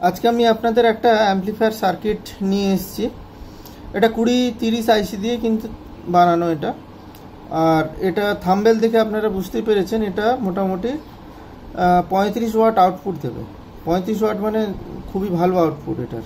আজকে আমি আপনাদের একটা অ্যাম্পলিফায়ার সার্কিট নিয়ে এসেছি। এটা 20-30 আইসি দিয়ে কিন্তু বানানো এটা। আর এটা থাম্বনেল দেখে আপনারা বুঝতে পেরেছেন এটা মোটামুটি 35 ওয়াট আউটপুট দেবে। 35 ওয়াট মানে খুবই ভালো আউটপুট এটার।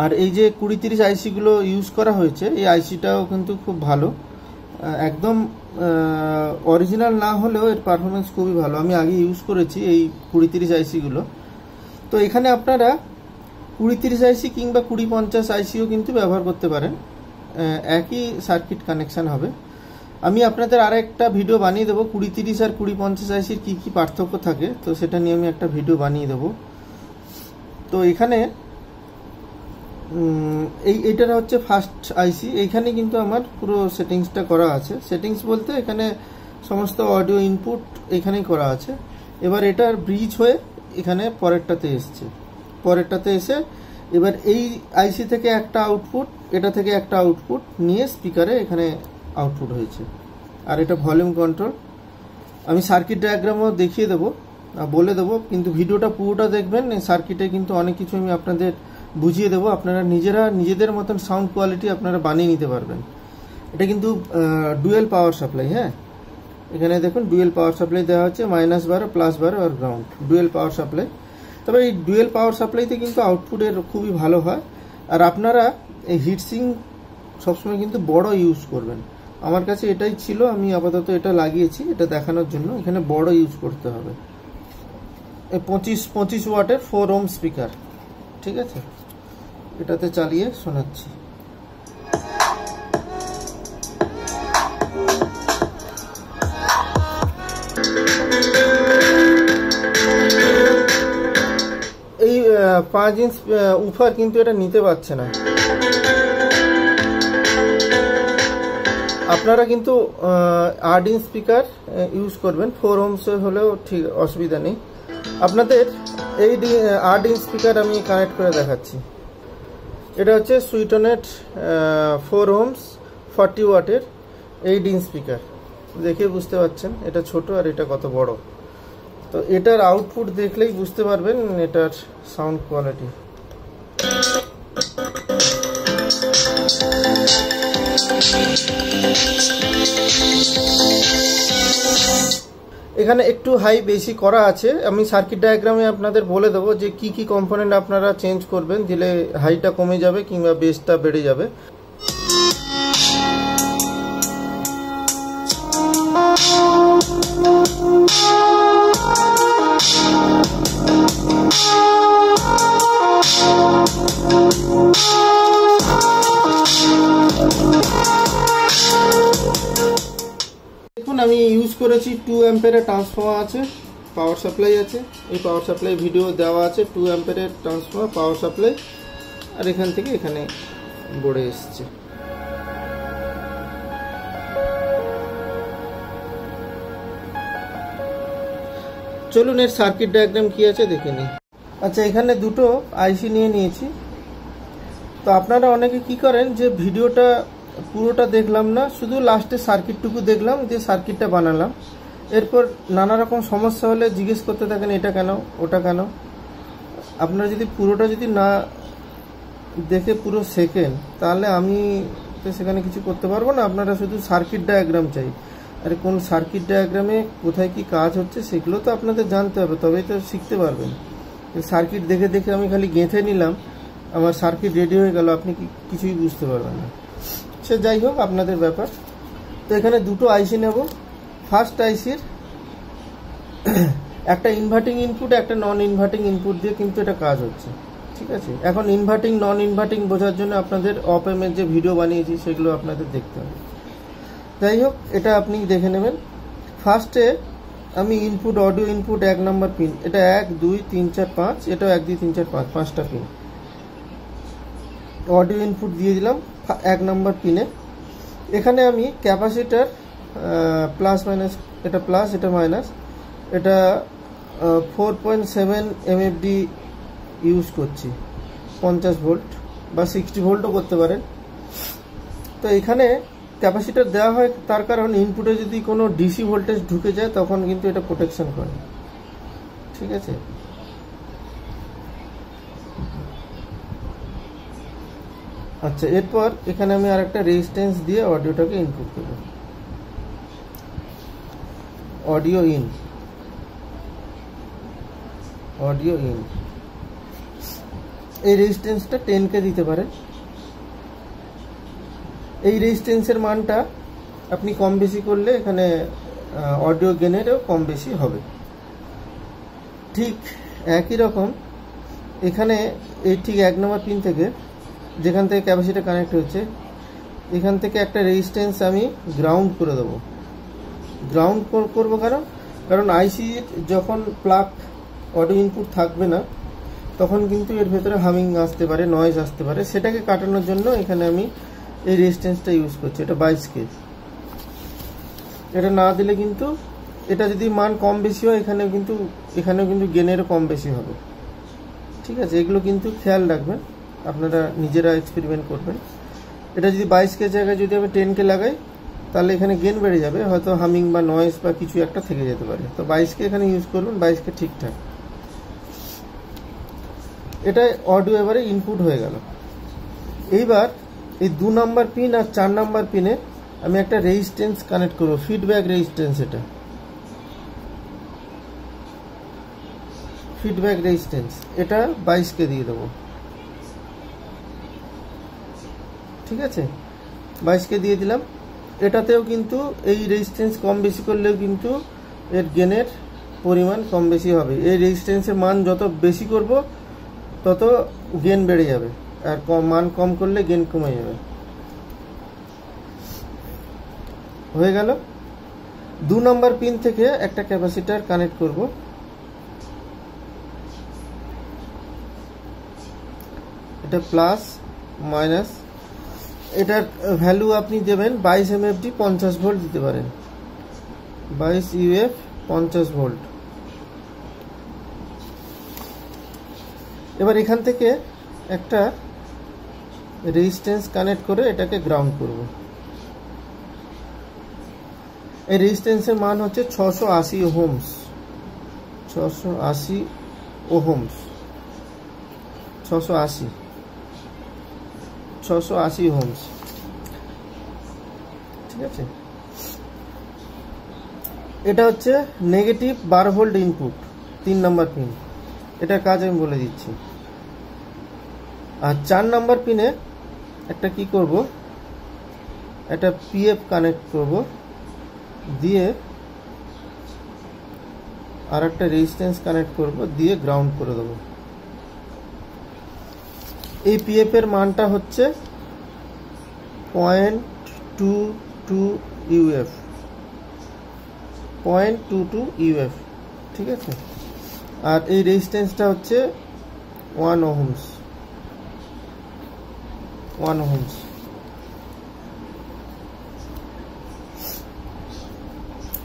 আর এই যে 20-30 আইসিগুলো ইউজ করা হয়েছে, এই আইসিটাও কিন্তু খুব ভালো, একদম অরিজিনাল না হলেও এর পারফরমেন্স খুবই ভালো। আমি আগে ইউজ করেছি এই 20-30 আইসিগুলো। তো এখানে আপনারা 20-30 আইসি কিংবা 20-50 আইসিও কিন্তু ব্যবহার করতে পারেন, একই সার্কিট কানেকশান হবে। আমি আপনাদের আর একটা ভিডিও বানিয়ে দেবো 20-30 আর 20-50 আইসির কী কী পার্থক্য থাকে, তো সেটা নিয়ে আমি একটা ভিডিও বানিয়ে দেবো। তো এখানে এইটা হচ্ছে ফার্স্ট আইসি। এইখানে কিন্তু আমার পুরো সেটিংসটা করা আছে। সেটিংস বলতে এখানে সমস্ত অডিও ইনপুট এখানেই করা আছে। এবার এটার ব্রিজ হয়ে এখানে পরেরটাতে এসে এবার এই আইসি থেকে একটা আউটপুট, এটা থেকে একটা আউটপুট নিয়ে স্পিকারে এখানে আউটপুট হয়েছে। আর এটা ভলিউম কন্ট্রোল। আমি সার্কিট ডায়াগ্রামও দেখিয়ে দেবো, বলে দেবো, কিন্তু ভিডিওটা পুরোটা দেখবেন। সার্কিটে কিন্তু অনেক কিছু আমি আপনাদের বুঝিয়ে দেবো, আপনারা নিজেদের মতন সাউন্ড কোয়ালিটি আপনারা বানিয়ে নিতে পারবেন। এটা কিন্তু ডুয়েল পাওয়ার সাপ্লাই। হ্যাঁ, এখানে দেখুন ডুয়েল পাওয়ার সাপ্লাই দেওয়া হচ্ছে, -12, +12 আর গ্রাউন্ড, ডুয়েল পাওয়ার সাপ্লাই। তবে এই ডুয়েল পাওয়ার সাপ্লাইতে কিন্তু আউটপুটের খুবই ভালো হয়। আর আপনারা এই হিটসিং সবসময় কিন্তু বড় ইউজ করবেন। আমার কাছে এটাই ছিল, আমি আপাতত এটা লাগিয়েছি এটা দেখানোর জন্য। এখানে বড় ইউজ করতে হবে। 25 ওয়াটের 4 ওহম স্পিকার, ঠিক আছে। এটাতে চালিয়ে শোনাচ্ছি। এই 5 ইঞ্চ উফার কিন্তু এটা নিতে পারছে না। আপনারা কিন্তু 8 ইঞ্চ স্পিকার ইউজ করবেন, 4 ওহমস হলেও ঠিক অসুবিধা নেই। আপনাদের এই 8 ইঞ্চ স্পিকার আমি কানেক্ট করে দেখাচ্ছি। এটা হচ্ছে সুইটনেট 4 ওহমস 40 ওয়াটের 8 ইঞ্চ স্পিকার। দেখে বুঝতে পারছেন এটা ছোট আর এটা কত বড়। তো এটার আউটপুট দেখলেই বুঝতে পারবেন এটার সাউন্ড কোয়ালিটি। এখানে একটু হাই বেশি করা আছে। আমি সার্কিট ডায়াগ্রামে আপনাদের বলে দেবো যে কি কি কম্পোনেন্ট আপনারা চেঞ্জ করবেন, দিলে হাইটা কমে যাবে কিংবা বেসটা বেড়ে যাবে। দেখুন আমি ইউজ করেছি 2 অ্যাম্পিয়ারের ট্রান্সফর্মার আছে, পাওয়ার সাপ্লাই আছে। এই পাওয়ার সাপ্লাই ভিডিও দেওয়া আছে। 2 অ্যাম্পিয়ারের ট্রান্সফর্মার, পাওয়ার সাপ্লাই, আর এখান থেকে এখানে বোর্ডে এসছে। চলুন এর সার্কিট ডায়াগ্রাম কি আছে দেখে নিই। আচ্ছা, এখানে দুটো আইসি নিয়ে নিয়েছি। তো আপনারা অনেকে কি করেন যে ভিডিওটা পুরোটা দেখলাম না, শুধু লাস্টে সার্কিটটুকু দেখলাম, যে সার্কিটটা বানালাম। এরপর নানা রকম সমস্যা হলে জিজ্ঞেস করতে থাকেন এটা কেন ওটা কেন। আপনারা যদি পুরোটা না দেখে পুরো শেখেন তাহলে আমি তো সেখানে কিছু করতে পারবো না। আপনারা শুধু সার্কিট ডায়াগ্রাম চাই, আর কোন সার্কিট ডায়াগ্রামে কোথায় কি কাজ হচ্ছে সেগুলো তো আপনাদের জানতে হবে, তবেই তো শিখতে পারবেন। সার্কিট দেখে দেখে আমি খালি গেঁথে নিলাম, আমার সার্কিট রেডি হয়ে গেল, আপনি কিছুই বুঝতে পারবেন না। সে যাই হোক, আপনাদের ব্যাপার। তো এখানে দুটো আইসি নেব। ফার্স্ট আইসির একটা ইনভার্টিং ইনপুট, একটা নন ইনভার্টিং ইনপুট দিয়ে কিন্তু এটা কাজ হচ্ছে, ঠিক আছে। এখন ইনভার্টিং নন ইনভার্টিং বোঝার জন্য আপনাদের অপ এমের যে ভিডিও বানিয়েছি সেগুলো আপনাদের দেখতে হবে। যাই হোক, এটা আপনি দেখে নেবেন। ফার্স্টে আমি ইনপুট, অডিও ইনপুট 1 নম্বর পিন, এটা 1 2 3 4 5, এটাও 1 2 3 4 5, 5টা পিন অডিও ইনপুট দিয়ে দিলাম 1 নম্বর পিনে। এখানে আমি ক্যাপাসিটার প্লাস মাইনাস, এটা প্লাস এটা মাইনাস, এটা 4.7 MFD ইউজ করছি, 50 ভোল্ট বা 60 ভোল্টও করতে পারেন। তো এখানে ক্যাপাসিটর দেওয়া হয় তার কারণ ইনপুটে যদি কোনো ডিসি ভোল্টেজ ঢুকে যায় তখন কিন্তু এটা প্রোটেকশন করে, ঠিক আছে। আচ্ছা, এরপর এখানে আমি আরেকটা রেজিস্ট্যান্স দিয়ে অডিওটাকে ইনপুট করব। অডিও ইন, অডিও ইন, এই রেজিস্ট্যান্সটা 10K দিতে পারেন। এই রেজিস্ট্যান্সের মানটা আপনি কম বেশি করলে এখানে অডিও গেনেরও কম বেশি হবে। ঠিক একই রকম এখানে এই ঠিক 1 নম্বর পিন থেকে যেখান থেকে ক্যাপাসিটর কানেক্ট হচ্ছে, এখান থেকে একটা রেজিস্ট্যান্স আমি গ্রাউন্ড করে দেবো। গ্রাউন্ড করবো কারণ আইসির যখন প্লাগ অডিও ইনপুট থাকবে না তখন কিন্তু এর ভেতরে হামিং আসতে পারে, নয়েজ আসতে পারে। সেটাকে কাটানোর জন্য এখানে আমি এই রেজিস্ট্যান্সটা ইউজ করছি। এটা 22K। এটা না দিলে কিন্তু, এটা যদি মান কম বেশি হয় এখানেও কিন্তু গেনেরও কম বেশি হবে। ঠিক আছে, এগুলো কিন্তু খেয়াল রাখবেন, আপনারা নিজেরা এক্সপেরিমেন্ট করবেন। এটা যদি 22K জায়গায় যদি আমি 10K লাগাই তাহলে এখানে গেন বেড়ে যাবে, হয়তো হামিং বা নয়েজ বা কিছু একটা থেকে যেতে পারে। তো 22K এখানে ইউজ করবেন, 22K ঠিকঠাক। এটা অডিও এবারে ইনপুট হয়ে গেল। এইবার এই 2 নম্বর পিন আর 4 নম্বর পিনে আমি একটা রেজিস্ট্যান্স কানেক্ট করব, ফিডব্যাক রেজিস্ট্যান্স। এটা ফিডব্যাক রেজিস্ট্যান্স, এটা 22K দিয়ে দেবো। ঠিক আছে, 22K দিয়ে দিলাম। এটাতেও কিন্তু এই রেজিস্ট্যান্স কম বেশি করলেও কিন্তু এর গেনের পরিমাণ কম বেশি হবে। এই রেজিস্ট্যান্সের মান যত বেশি করব তত গেন বেড়ে যাবে, আর মান কম করলে গেন কমে যাবে। হয়ে গেল। 2 নম্বর পিন থেকে একটা ক্যাপাসিটর কানেক্ট করব। এটা প্লাস মাইনাস, এটার ভ্যালু আপনি দেবেন 22 MFD 50 ভোল্ট দিতে পারেন। 22 UF 50 ভোল্ট। এবার এখান থেকে একটা রেজিস্ট্যান্স কানেক্ট করে এটাকে গ্রাউন্ড করব। এই রেজিস্ট্যান্সের মান হচ্ছে 680 ওহমস। 680 Ohm's, 680 Ohm's. ঠিক আছে, এটা হচ্ছে নেগেটিভ 12 ভোল্ট ইনপুট, 3 নম্বর পিন। এটার কাজ আমি বলে দিচ্ছি। আর 4 নম্বর পিনে একটা কি করব, একটা পিএফ কানেক্ট করব, দিয়ে আর একটা রেজিস্ট্যান্স কানেক্ট করব, দিয়ে গ্রাউন্ড করে দেবো। এই পিএফ এর মানটা হচ্ছে 0.22 UF, 0.22 UF। ঠিক আছে, আর এই রেজিস্ট্যান্সটা হচ্ছে 1 ওহমস।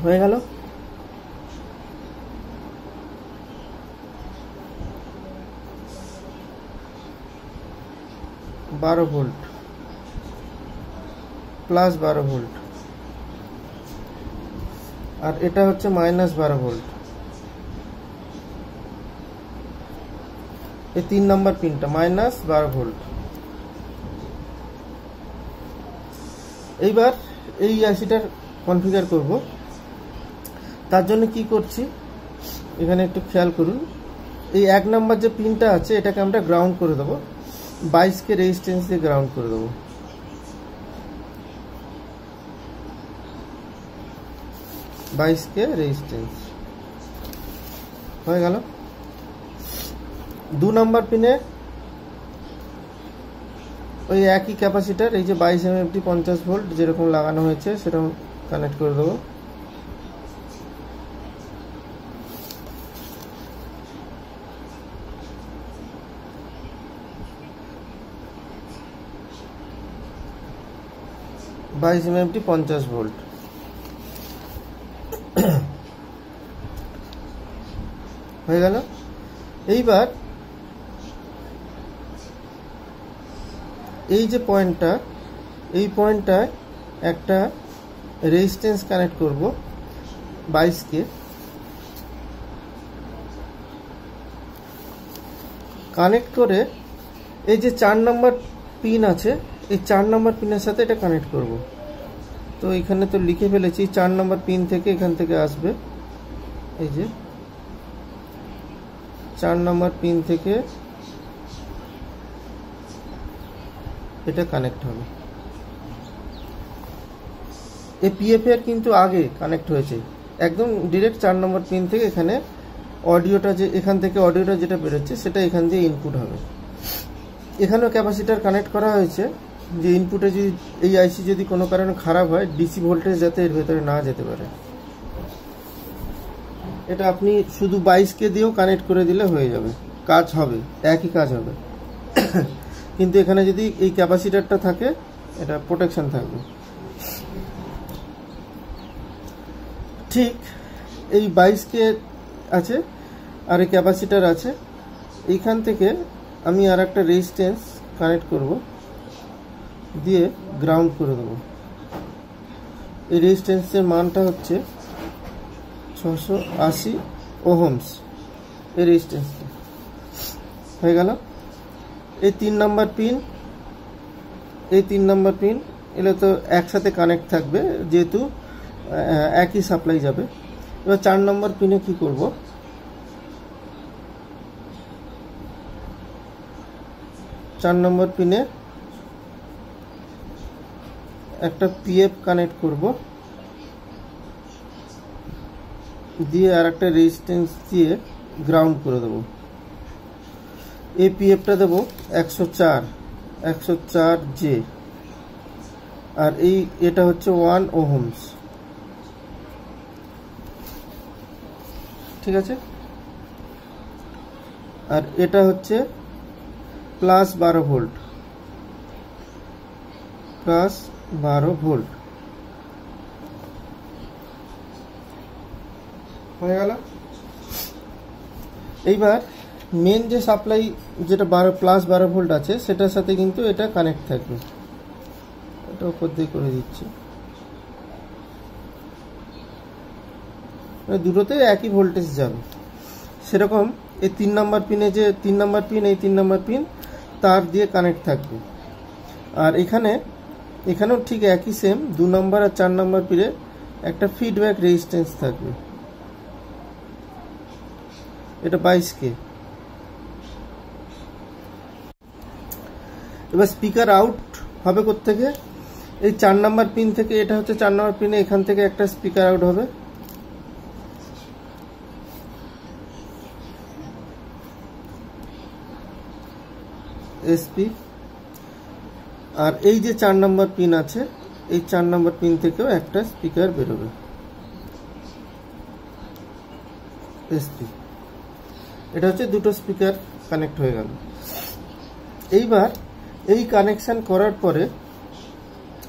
হয়ে গেল। বারো ভোল্ট, প্লাস 12 ভোল্ট, আর এটা হচ্ছে মাইনাস 12 ভোল্ট। এই 3 নম্বর পিনটা মাইনাস 12 ভোল্ট। এইবার এই আইসিটার কনফিগার করব। তার জন্য কি করছি এখানে একটু খেয়াল করুন। এই 1 নম্বর যে পিনটা আছে এটাকে আমরা গ্রাউন্ড করে দেবো, 22K রেজিস্ট্যান্স দিয়ে গ্রাউন্ড করে দেবো। রেজিস্ট্যান্স হয়ে গেল। 2 নম্বর পিনে ওই একই ক্যাপাসিটার, এই যে 22 MFD 50 ভোল্ট যেরকম লাগানো হয়েছে সেরকম কানেক্ট করে দেবো। MFD 50 volt. হয়ে গেল। এইবার এই যে পয়েন্টটা, এই পয়েন্টটায় একটা রেজিস্ট্যান্স কানেক্ট করব 22K। কানেক্ট করে এই যে 4 নম্বর পিন আছে, এই 4 নম্বর পিনের সাথে এটা কানেক্ট করব। তো এখানে তো লিখে ফেলেছি 4 নম্বর পিন থেকে এখান থেকে আসবে, এই যে 4 নম্বর পিন থেকে এটা কানেক্ট হবে। এই পিএফ এর কিন্তু আগে কানেক্ট হয়েছে, একদম ডিরেক্ট 4 নম্বর পিন থেকে এখানে অডিওটা, যে এখান থেকে অডিওটা যেটা বেরোচ্ছে সেটা এখান দিয়ে ইনপুট হবে। এখানেও ক্যাপাসিটার কানেক্ট করা হয়েছে, যে ইনপুটে যদি এই আইসি যদি কোনো কারণে খারাপ হয়, ডিসি ভোল্টেজ যাতে এর ভেতরে না যেতে পারে। এটা আপনি শুধু 22K দিয়েও কানেক্ট করে দিলে হয়ে যাবে, কাজ হবে, একই কাজ হবে। কিন্তু এখানে যদি এই ক্যাপাসিটারটা থাকে, এটা প্রোটেকশন থাকবে। ঠিক এই 22K আছে আর এই ক্যাপাসিটার আছে, এইখান থেকে আমি আর একটা রেজিস্ট্যান্স কানেক্ট করব, দিয়ে গ্রাউন্ড করে দেবো। এই রেজিস্ট্যান্সের মানটা হচ্ছে 680 ওহমস। এই রেজিস্ট্যান্সটা হয়ে গেল। এই 3 নম্বর পিন, এই 3 নম্বর পিন এগুলো তো একসাথে কানেক্ট থাকবে, যেহেতু একই সাপ্লাই যাবে। এবার 4 নম্বর পিনে কি করব, 4 নম্বর পিনে একটা পিএফ কানেক্ট করব, দিয়ে আর একটা রেজিস্ট্যান্স দিয়ে গ্রাউন্ড করে দেব। এই পিএফটা দেব 104J, আর এটা হচ্ছে 1 ওহমস। ঠিক আছে, আর এটা হচ্ছে প্লাস 12 ভোল্ট, প্লাস 12 ভোল্ট হয়ে গেল। এইবার মেন যে সাপ্লাই যেটা প্লাস 12 ভোল্ট আছে, সেটার সাথে কিন্তু এটা কানেক্ট থাকবে। এটা উপর দিয়ে করে দিচ্ছি, দুটোতে একই ভোল্টেজ যাবে। সেরকম এই 3 নম্বর পিনে, যে 3 নম্বর পিন, এই 3 নম্বর পিন তার দিয়ে কানেক্ট থাকবে। আর এখানেও ঠিক একই সেম 2 নম্বর আর 4 নম্বর পিনে একটা ফিডব্যাক রেজিস্ট্যান্স থাকবে, এটা 22K। এবার স্পিকার আউট হবে কোত্থেকে, এই 4 নম্বর পিন থেকে। এটা হচ্ছে 4 নম্বর পিনে, এখান থেকে একটা স্পিকার আউট হবে, এসপি। আর এই যে 4 নম্বর পিন আছে, এই 4 নম্বর পিন থেকেও একটা স্পিকার বেরোবে, এসপি। এটা হচ্ছে দুটো স্পিকার কানেক্ট হয়ে গেল। এইবার এই কানেকশন করার পরে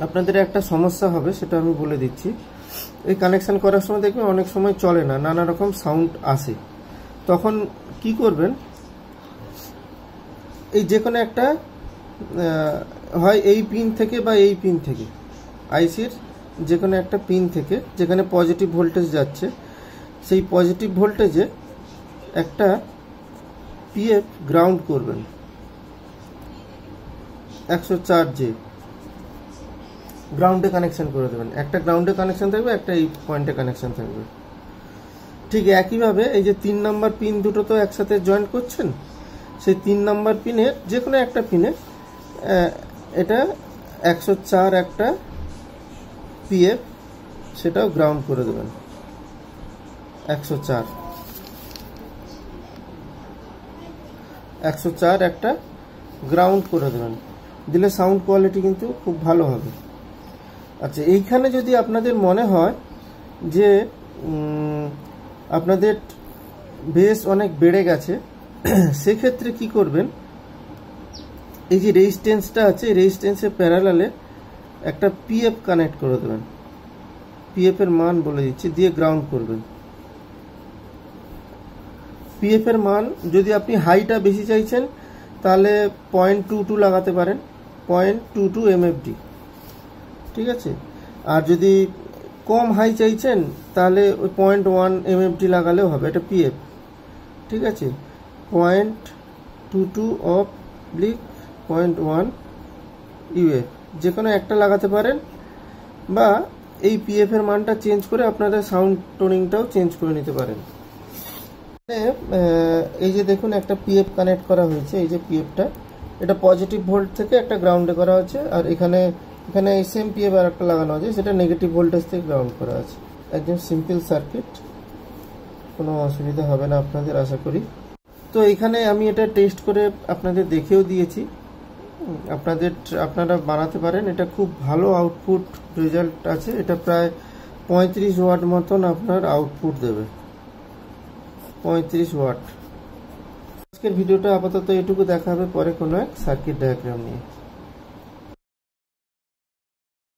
আপনাদের একটা সমস্যা হবে, সেটা আমি বলে দিচ্ছি। এই কানেকশন করার সময় দেখবেন অনেক সময় চলে না, নানা রকম সাউন্ড আসে। তখন কি করবেন, এই যে কোনো একটা হয় এই পিন থেকে বা এই পিন থেকে, আইসির যে কোনো একটা পিন থেকে যেখানে পজিটিভ ভোল্টেজ যাচ্ছে, সেই পজিটিভ ভোল্টেজে একটা পিএফ গ্রাউন্ড করবেন 104J, গ্রাউন্ডে কানেকশন করে দেবেন। একটা গ্রাউন্ডে কানেকশন থাকবে, একটা এই পয়েন্টে কানেকশন থাকবে। ঠিক একইভাবে এই যে 3 নম্বর পিন দুটো তো একসাথে জয়েন্ট করছেন, সেই 3 নম্বর পিনের যে কোনো একটা পিনে এটা 104 একটা পিএফ, সেটাও গ্রাউন্ড করে দেবেন 104 একটা গ্রাউন্ড করে দেবেন, দিলে সাউন্ড কোয়ালিটি কিন্তু খুব ভালো হবে। আচ্ছা, এইখানে যদি আপনাদের মনে হয় যে আপনাদের বেস অনেক বেড়ে গেছে, সেক্ষেত্রে কি করবেন, এই যে রেজিস্ট্যান্সটা আছে, রেজিস্ট্যান্সের প্যারালালে একটা পিএফ কানেক্ট করে দেবেন। পিএফ এর মান বলে দিচ্ছি, দিয়ে গ্রাউন্ড করবেন। পিএফ এর মান যদি আপনি হাইটা বেশি চাইছেন তাহলে 0.22 লাগাতে পারেন, 0.22 MFD। ঠিক আছে, আর যদি কম হাই চাইছেন তাহলে ওই 0.1 MFD লাগালেও হবে, এটা পিএফ। ঠিক আছে, 0.22/, 0.1 ইউএফ, যে কোনো একটা লাগাতে পারেন, বা এই পিএফ এর মানটা চেঞ্জ করে আপনাদের সাউন্ড টোনিংটাও চেঞ্জ করে নিতে পারেন। এই যে দেখুন একটা পিএফ কানেক্ট করা হয়েছে, এই যে পিএফটা, এটা পজিটিভ ভোল্ট থেকে একটা গ্রাউন্ডে করা হচ্ছে, আর এখানে সেম পিএফ আর একটা লাগানো আছে, সেটা নেগেটিভ ভোল্টেজ থেকে গ্রাউন্ড করা আছে। একদম সিম্পল সার্কিট, কোনো অসুবিধা হবে না আপনাদের আশা করি। তো এখানে আমি এটা টেস্ট করে আপনাদের দেখিয়েও দিয়েছি, আপনারা বানাতে পারেন। এটা খুব ভালো আউটপুট রেজাল্ট আছে, এটা প্রায় 35 ওয়াট মতন আপনার আউটপুট দেবে, 35 ওয়াট। আজকের ভিডিওটা আপাতত এটুকু, দেখা হবে পরে কোনো এক সার্কিট ডায়াগ্রাম নিয়ে।